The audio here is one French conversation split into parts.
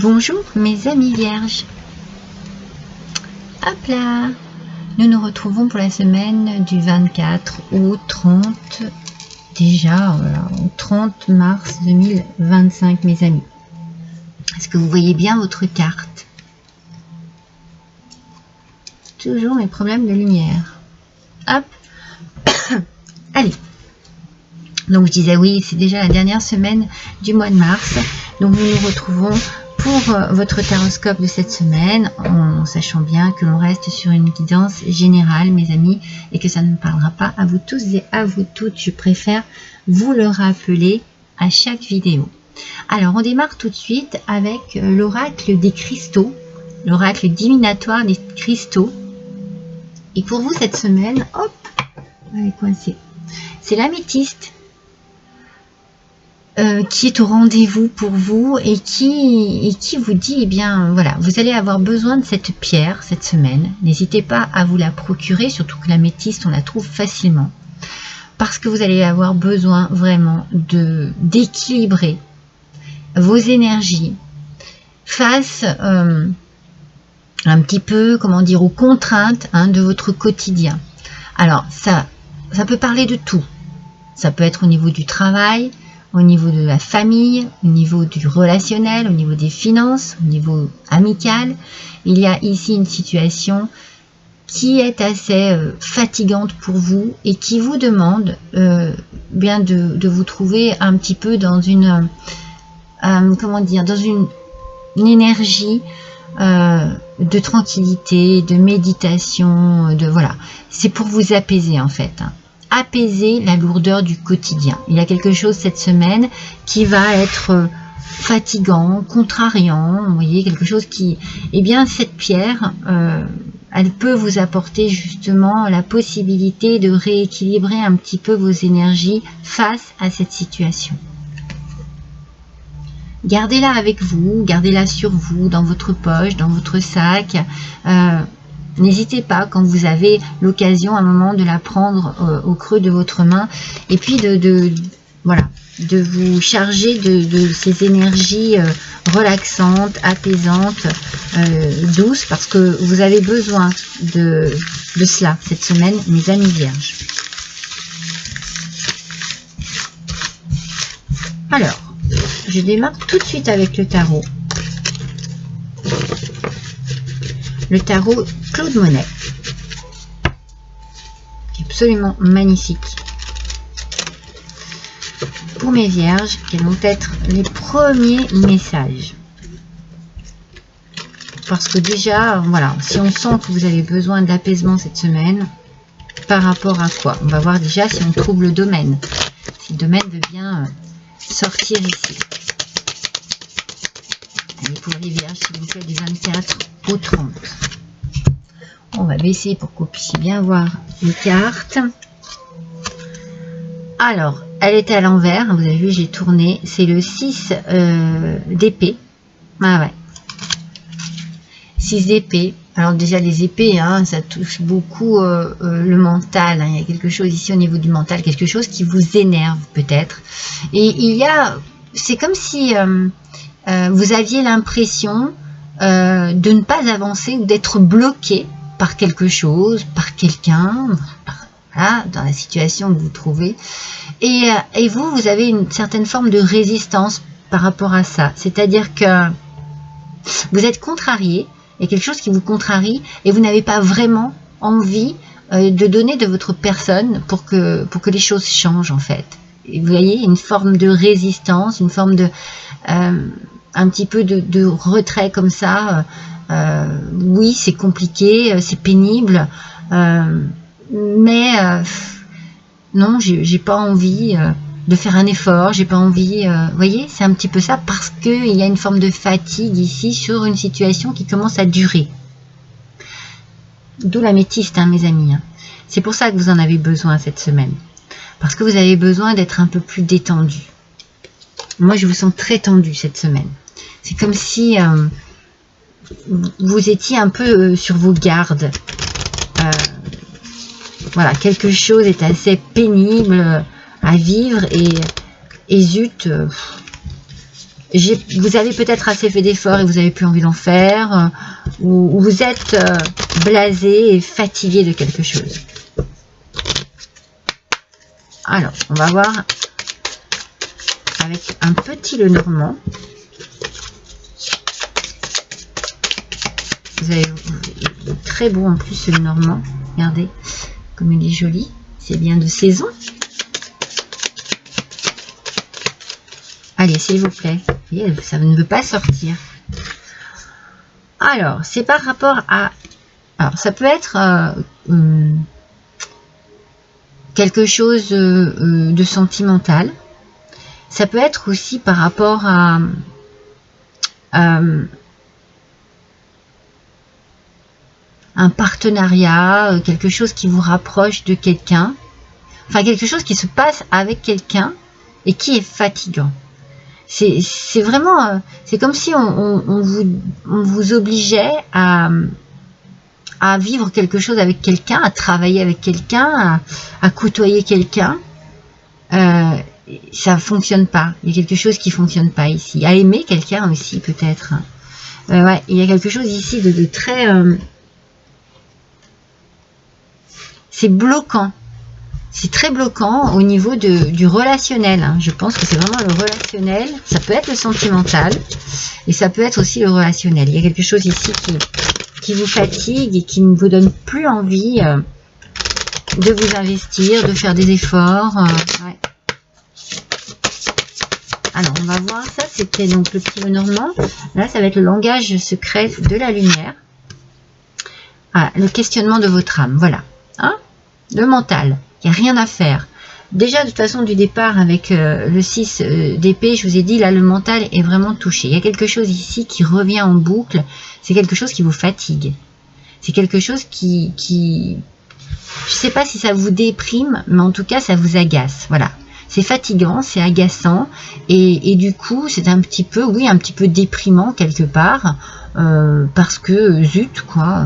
Bonjour mes amis vierges. Hop là, nous nous retrouvons pour la semaine du 24 au 30, déjà voilà, au 30 mars 2025 mes amis. Est-ce que vous voyez bien votre carte? Toujours mes problèmes de lumière. Hop. Allez. Donc je disais oui, c'est déjà la dernière semaine du mois de mars. Donc nous nous retrouvons pour votre taroscope de cette semaine, en sachant bien que l'on reste sur une guidance générale, mes amis, et que ça ne parlera pas à vous tous et à vous toutes. Je préfère vous le rappeler à chaque vidéo. Alors, on démarre tout de suite avec l'oracle des cristaux, l'oracle divinatoire des cristaux. Et pour vous, cette semaine, hop, elle est coincée. C'est l'améthyste. Qui est au rendez-vous pour vous et qui vous dit, eh bien, voilà, vous allez avoir besoin de cette pierre cette semaine. N'hésitez pas à vous la procurer, surtout que l'améthyste, on la trouve facilement. Parce que vous allez avoir besoin vraiment d'équilibrer vos énergies face un petit peu, comment dire, aux contraintes de votre quotidien. Alors, ça peut parler de tout. Ça peut être au niveau du travail, au niveau de la famille, au niveau du relationnel, au niveau des finances, au niveau amical. Il y a ici une situation qui est assez fatigante pour vous et qui vous demande bien de vous trouver un petit peu dans une comment dire, dans une énergie de tranquillité, de méditation, de voilà. C'est pour vous apaiser en fait. Apaiser la lourdeur du quotidien. Il y a quelque chose cette semaine qui va être fatigant, contrariant, vous voyez, quelque chose qui, eh bien, cette pierre, elle peut vous apporter justement la possibilité de rééquilibrer un petit peu vos énergies face à cette situation. Gardez-la avec vous, gardez-la sur vous, dans votre poche, dans votre sac. N'hésitez pas, quand vous avez l'occasion à un moment, de la prendre au creux de votre main et puis voilà, de vous charger de ces énergies relaxantes, apaisantes, douces, parce que vous avez besoin de cela cette semaine, mes amis vierges. Alors, je démarre tout de suite avec le tarot. Le tarot Claude Monet, qui est absolument magnifique. Pour mes vierges, quels vont être les premiers messages? Parce que déjà, voilà, si on sent que vous avez besoin d'apaisement cette semaine, par rapport à quoi? On va voir déjà si on trouve le domaine. Si le domaine veut bien sortir ici. Et pour les vierges, s'il vous plaît, du 24 au 30. On va baisser pour que vous puissiez bien voir les cartes. Alors, elle était à l'envers. Vous avez vu, j'ai tourné. C'est le 6 d'épée. Ah ouais. 6 d'épée. Alors déjà, les épées, ça touche beaucoup le mental. Il y a quelque chose ici au niveau du mental. Quelque chose qui vous énerve peut-être. Et il y a... C'est comme si vous aviez l'impression de ne pas avancer ou d'être bloqué par quelque chose, par quelqu'un, voilà, dans la situation que vous trouvez. Et vous avez une certaine forme de résistance par rapport à ça. C'est-à-dire que vous êtes contrarié, il y a quelque chose qui vous contrarie et vous n'avez pas vraiment envie de donner de votre personne pour que les choses changent en fait. Et vous voyez, une forme de résistance, une forme de... un petit peu de retrait comme ça. Oui, c'est compliqué, c'est pénible, mais non, j'ai pas envie de faire un effort, j'ai pas envie, vous voyez, c'est un petit peu ça, parce qu'il y a une forme de fatigue ici sur une situation qui commence à durer. D'où l'améthyste, mes amis. C'est pour ça que vous en avez besoin cette semaine, parce que vous avez besoin d'être un peu plus détendu. Moi, je vous sens très tendu cette semaine. C'est comme si vous étiez un peu sur vos gardes. Voilà, quelque chose est assez pénible à vivre et zut, vous avez peut-être assez fait d'efforts et vous n'avez plus envie d'en faire, ou vous êtes blasé et fatigué de quelque chose. Alors, on va voir avec un petit Lenormand. Vous avez très beau en plus ce Lenormand. Regardez comme il est joli. C'est bien de saison. Allez, s'il vous plaît. Ça ne veut pas sortir. Alors, c'est par rapport à... Alors, ça peut être quelque chose de sentimental. Ça peut être aussi par rapport à un partenariat, quelque chose qui vous rapproche de quelqu'un. Enfin, quelque chose qui se passe avec quelqu'un et qui est fatigant. C'est vraiment... c'est comme si on vous obligeait à vivre quelque chose avec quelqu'un, à travailler avec quelqu'un, à côtoyer quelqu'un. Ça fonctionne pas. Il y a quelque chose qui fonctionne pas ici. À aimer quelqu'un aussi, peut-être. Ouais, il y a quelque chose ici de très... c'est bloquant. C'est très bloquant au niveau du relationnel. Hein. Je pense que c'est vraiment le relationnel. Ça peut être le sentimental. Et ça peut être aussi le relationnel. Il y a quelque chose ici qui vous fatigue et qui ne vous donne plus envie de vous investir, de faire des efforts. Ouais. Alors, on va voir ça. C'était donc le petit Lenormand. Là, ça va être le langage secret de la lumière. Ah, le questionnement de votre âme. Voilà. Hein? Le mental. Il n'y a rien à faire. Déjà, de toute façon, du départ, avec le 6 d'épée, je vous ai dit, là, le mental est vraiment touché. Il y a quelque chose ici qui revient en boucle. C'est quelque chose qui vous fatigue. C'est quelque chose qui... Je ne sais pas si ça vous déprime, mais en tout cas, ça vous agace. Voilà. C'est fatigant, c'est agaçant. Et du coup, c'est un petit peu, oui, un petit peu déprimant quelque part. Parce que, zut, quoi...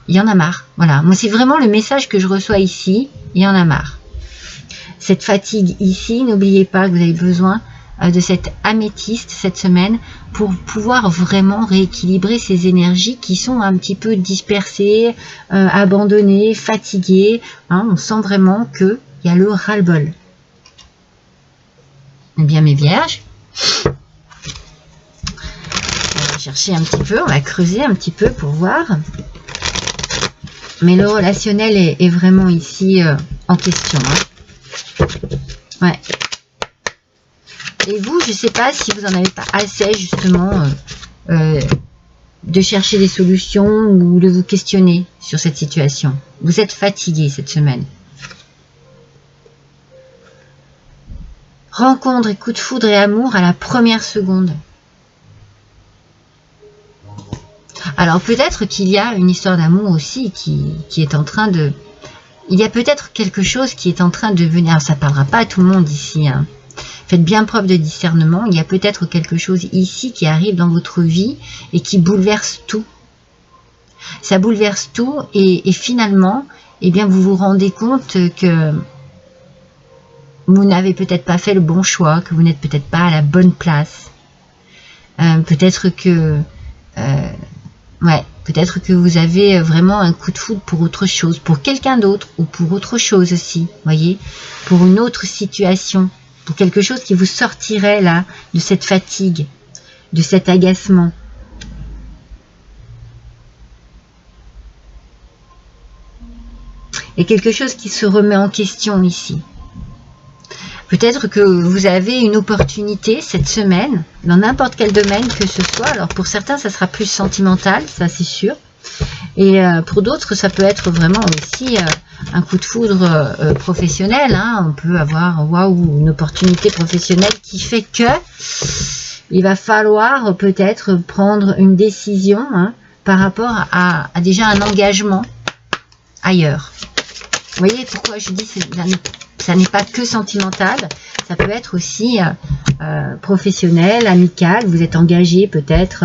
Il y en a marre. Voilà. Moi, c'est vraiment le message que je reçois ici. Il y en a marre. Cette fatigue ici, n'oubliez pas que vous avez besoin de cette améthyste cette semaine pour pouvoir vraiment rééquilibrer ces énergies qui sont un petit peu dispersées, abandonnées, fatiguées. Hein, on sent vraiment qu'il y a le ras-le-bol. Eh bien, mes vierges, on va chercher un petit peu, on va creuser un petit peu pour voir. Mais le relationnel est vraiment ici en question. Hein. Ouais. Et vous, je ne sais pas si vous n'en avez pas assez justement de chercher des solutions ou de vous questionner sur cette situation. Vous êtes fatigué cette semaine. Rencontre et coup de foudre et amour à la première seconde. Alors peut-être qu'il y a une histoire d'amour aussi qui est en train de... Il y a peut-être quelque chose qui est en train de venir... Alors, ça ne parlera pas à tout le monde ici. Hein. Faites bien preuve de discernement. Il y a peut-être quelque chose ici qui arrive dans votre vie et qui bouleverse tout. Ça bouleverse tout et finalement, eh bien, vous vous rendez compte que vous n'avez peut-être pas fait le bon choix, que vous n'êtes peut-être pas à la bonne place. Peut-être que... ouais, peut-être que vous avez vraiment un coup de foudre pour autre chose, pour quelqu'un d'autre ou pour autre chose aussi, voyez, pour une autre situation, pour quelque chose qui vous sortirait là de cette fatigue, de cet agacement. Il y a quelque chose qui se remet en question ici. Peut-être que vous avez une opportunité cette semaine, dans n'importe quel domaine que ce soit. Alors pour certains, ça sera plus sentimental, ça c'est sûr. Et pour d'autres, ça peut être vraiment aussi un coup de foudre professionnel. Hein. On peut avoir waouh, une opportunité professionnelle qui fait que il va falloir peut-être prendre une décision par rapport à déjà un engagement ailleurs. Vous voyez pourquoi je dis que ça n'est pas que sentimental, ça peut être aussi professionnel, amical. Vous êtes engagé peut-être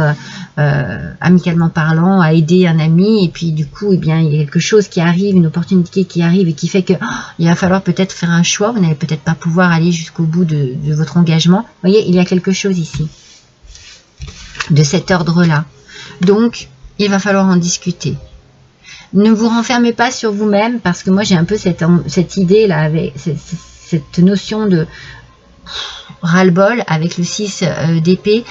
amicalement parlant à aider un ami et puis du coup, eh bien, il y a quelque chose qui arrive, une opportunité qui arrive et qui fait que il va falloir peut-être faire un choix. Vous n'allez peut-être pas pouvoir aller jusqu'au bout de votre engagement. Vous voyez, il y a quelque chose ici. de cet ordre-là. Donc, il va falloir en discuter. Ne vous renfermez pas sur vous-même, parce que moi j'ai un peu cette idée-là, avec cette notion de ras-le-bol avec le 6 d'épée,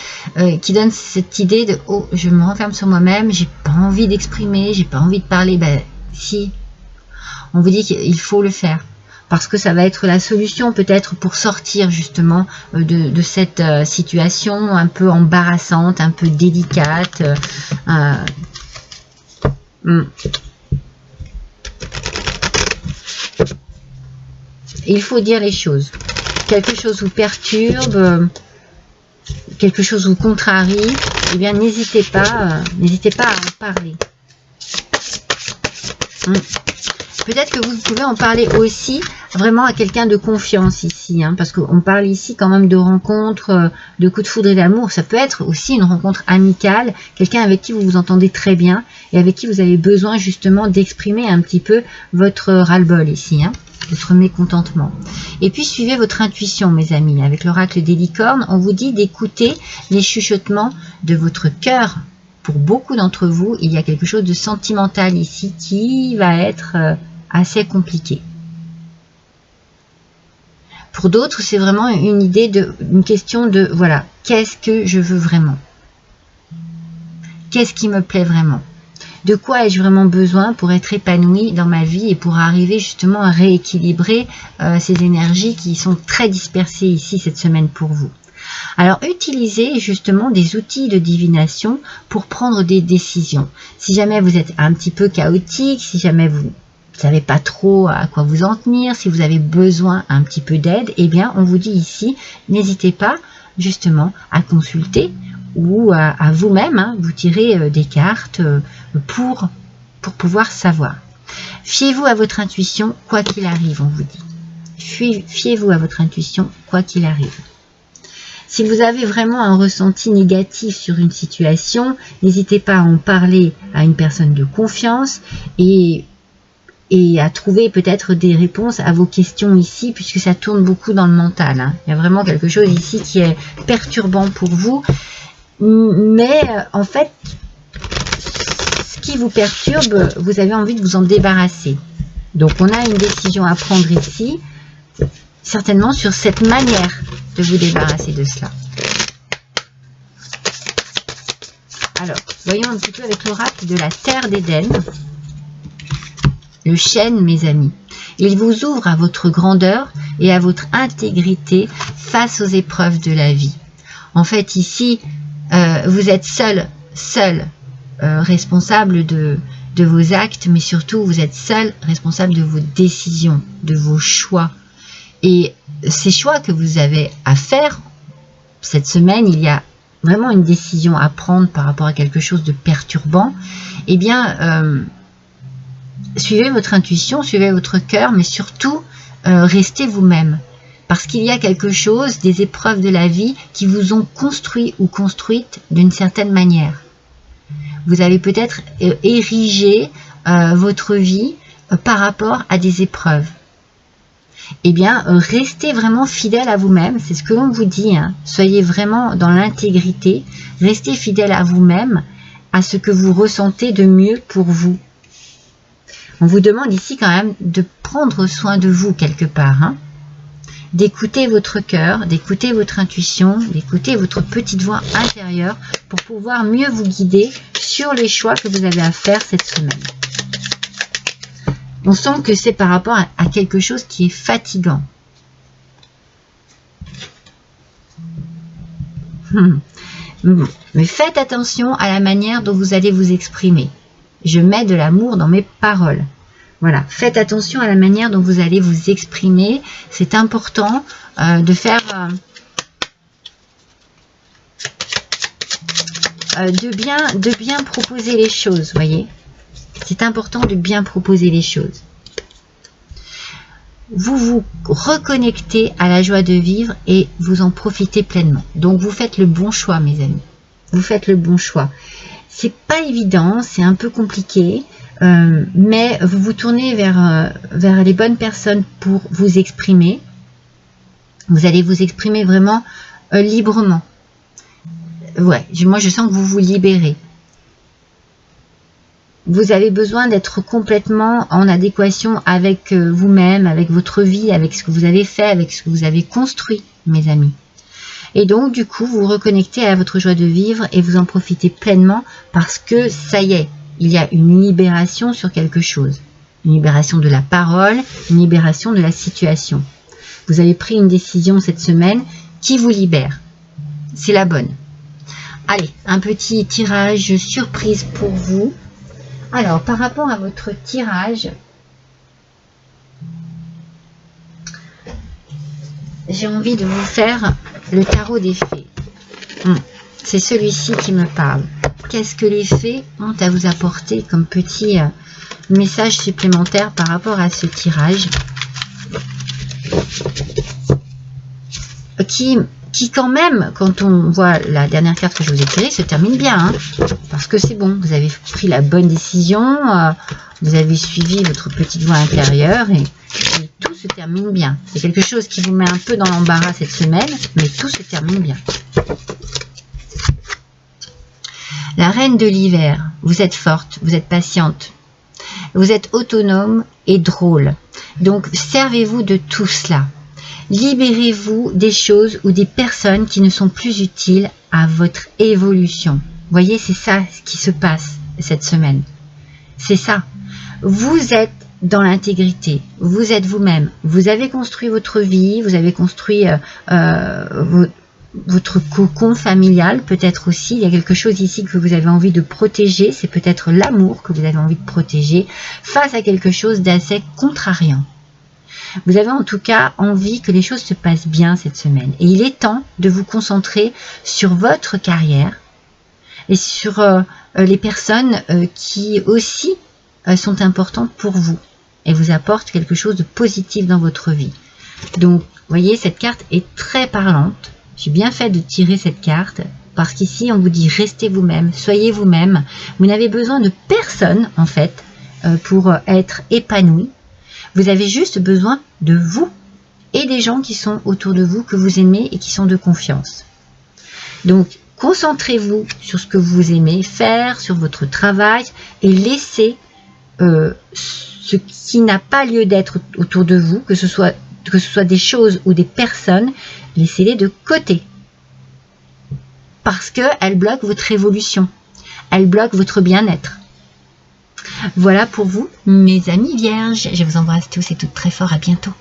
qui donne cette idée de « oh, je me renferme sur moi-même, j'ai pas envie d'exprimer, j'ai pas envie de parler ». Ben si, on vous dit qu'il faut le faire, parce que ça va être la solution peut-être pour sortir justement de cette situation un peu embarrassante, un peu délicate. Il faut dire les choses. Quelque chose vous perturbe, quelque chose vous contrarie, eh bien n'hésitez pas à en parler. Peut-être que vous pouvez en parler aussi vraiment à quelqu'un de confiance ici, hein, parce qu'on parle ici quand même de rencontres, de coups de foudre et d'amour. Ça peut être aussi une rencontre amicale, quelqu'un avec qui vous vous entendez très bien et avec qui vous avez besoin justement d'exprimer un petit peu votre ras-le-bol ici, hein, votre mécontentement. Et puis suivez votre intuition, mes amis. Avec l'oracle des licornes, on vous dit d'écouter les chuchotements de votre cœur. Pour beaucoup d'entre vous, il y a quelque chose de sentimental ici qui va être assez compliqué. Pour d'autres, c'est vraiment une question de, voilà, qu'est-ce que je veux vraiment? Qu'est-ce qui me plaît vraiment? De quoi ai-je vraiment besoin pour être épanoui dans ma vie et pour arriver justement à rééquilibrer ces énergies qui sont très dispersées ici cette semaine pour vous? Alors, utilisez justement des outils de divination pour prendre des décisions. Si jamais vous êtes un petit peu chaotique, si jamais vous ne savez pas trop à quoi vous en tenir, si vous avez besoin un petit peu d'aide, eh bien, on vous dit ici, n'hésitez pas justement à consulter ou à vous-même, hein, vous tirer des cartes pour pouvoir savoir. Fiez-vous à votre intuition, quoi qu'il arrive, on vous dit. Fiez-vous à votre intuition, quoi qu'il arrive. Si vous avez vraiment un ressenti négatif sur une situation, n'hésitez pas à en parler à une personne de confiance et à trouver peut-être des réponses à vos questions ici, puisque ça tourne beaucoup dans le mental, hein. Il y a vraiment quelque chose ici qui est perturbant pour vous. Mais en fait, ce qui vous perturbe, vous avez envie de vous en débarrasser. Donc on a une décision à prendre ici, certainement sur cette manière de vous débarrasser de cela. Alors, voyons un petit peu avec l'oracle de la terre d'Éden. Le chêne, mes amis. Il vous ouvre à votre grandeur et à votre intégrité face aux épreuves de la vie. En fait, ici, vous êtes seul responsable de vos actes, mais surtout, vous êtes seul responsable de vos décisions, de vos choix. Et ces choix que vous avez à faire, cette semaine, il y a vraiment une décision à prendre par rapport à quelque chose de perturbant. Eh bien, suivez votre intuition, suivez votre cœur, mais surtout, restez vous-même. Parce qu'il y a quelque chose, des épreuves de la vie qui vous ont construit ou construite d'une certaine manière. Vous avez peut-être érigé votre vie par rapport à des épreuves. Eh bien, restez vraiment fidèle à vous-même, c'est ce que l'on vous dit, hein. Soyez vraiment dans l'intégrité, restez fidèle à vous-même, à ce que vous ressentez de mieux pour vous. On vous demande ici quand même de prendre soin de vous quelque part, hein. D'écouter votre cœur, d'écouter votre intuition, d'écouter votre petite voix intérieure pour pouvoir mieux vous guider sur les choix que vous avez à faire cette semaine. On sent que c'est par rapport à quelque chose qui est fatigant. Mais faites attention à la manière dont vous allez vous exprimer. Je mets de l'amour dans mes paroles. Voilà, faites attention à la manière dont vous allez vous exprimer. C'est important de faire... de bien proposer les choses, voyez. C'est important de bien proposer les choses. Vous vous reconnectez à la joie de vivre et vous en profitez pleinement. Donc vous faites le bon choix, mes amis. Vous faites le bon choix. C'est pas évident, c'est un peu compliqué, mais vous vous tournez vers les bonnes personnes pour vous exprimer. Vous allez vous exprimer vraiment librement. Ouais, moi je sens que vous vous libérez. Vous avez besoin d'être complètement en adéquation avec vous-même, avec votre vie, avec ce que vous avez fait, avec ce que vous avez construit, mes amis. Et donc, du coup, vous vous reconnectez à votre joie de vivre et vous en profitez pleinement parce que ça y est, il y a une libération sur quelque chose. Une libération de la parole, une libération de la situation. Vous avez pris une décision cette semaine qui vous libère. C'est la bonne. Allez, un petit tirage surprise pour vous. Alors, par rapport à votre tirage, j'ai envie de vous faire le tarot des fées. C'est celui-ci qui me parle. Qu'est-ce que les fées ont à vous apporter comme petit message supplémentaire par rapport à ce tirage qui quand même, quand on voit la dernière carte que je vous ai tirée, se termine bien. Hein, parce que c'est bon, vous avez pris la bonne décision, vous avez suivi votre petite voix intérieure et tout se termine bien. C'est quelque chose qui vous met un peu dans l'embarras cette semaine, mais tout se termine bien. La reine de l'hiver, vous êtes forte, vous êtes patiente, vous êtes autonome et drôle. Donc, servez-vous de tout cela. Libérez-vous des choses ou des personnes qui ne sont plus utiles à votre évolution. Vous voyez, c'est ça qui se passe cette semaine. C'est ça. Vous êtes dans l'intégrité. Vous êtes vous-même. Vous avez construit votre vie. Vous avez construit votre cocon familial. Peut-être aussi, il y a quelque chose ici que vous avez envie de protéger. C'est peut-être l'amour que vous avez envie de protéger face à quelque chose d'assez contrariant. Vous avez en tout cas envie que les choses se passent bien cette semaine. Et il est temps de vous concentrer sur votre carrière et sur les personnes qui aussi sont importantes pour vous et vous apportent quelque chose de positif dans votre vie. Donc, vous voyez, cette carte est très parlante. J'ai bien fait de tirer cette carte parce qu'ici, on vous dit restez vous-même, soyez vous-même. Vous n'avez besoin de personne, en fait, pour être épanoui. Vous avez juste besoin de vous et des gens qui sont autour de vous, que vous aimez et qui sont de confiance. Donc, concentrez-vous sur ce que vous aimez faire, sur votre travail et laissez ce qui n'a pas lieu d'être autour de vous, que ce soit des choses ou des personnes, laissez-les de côté. Parce qu'elles bloquent votre évolution, elles bloquent votre bien-être. Voilà pour vous, mes amis vierges. Je vous embrasse tous et toutes très fort. À bientôt.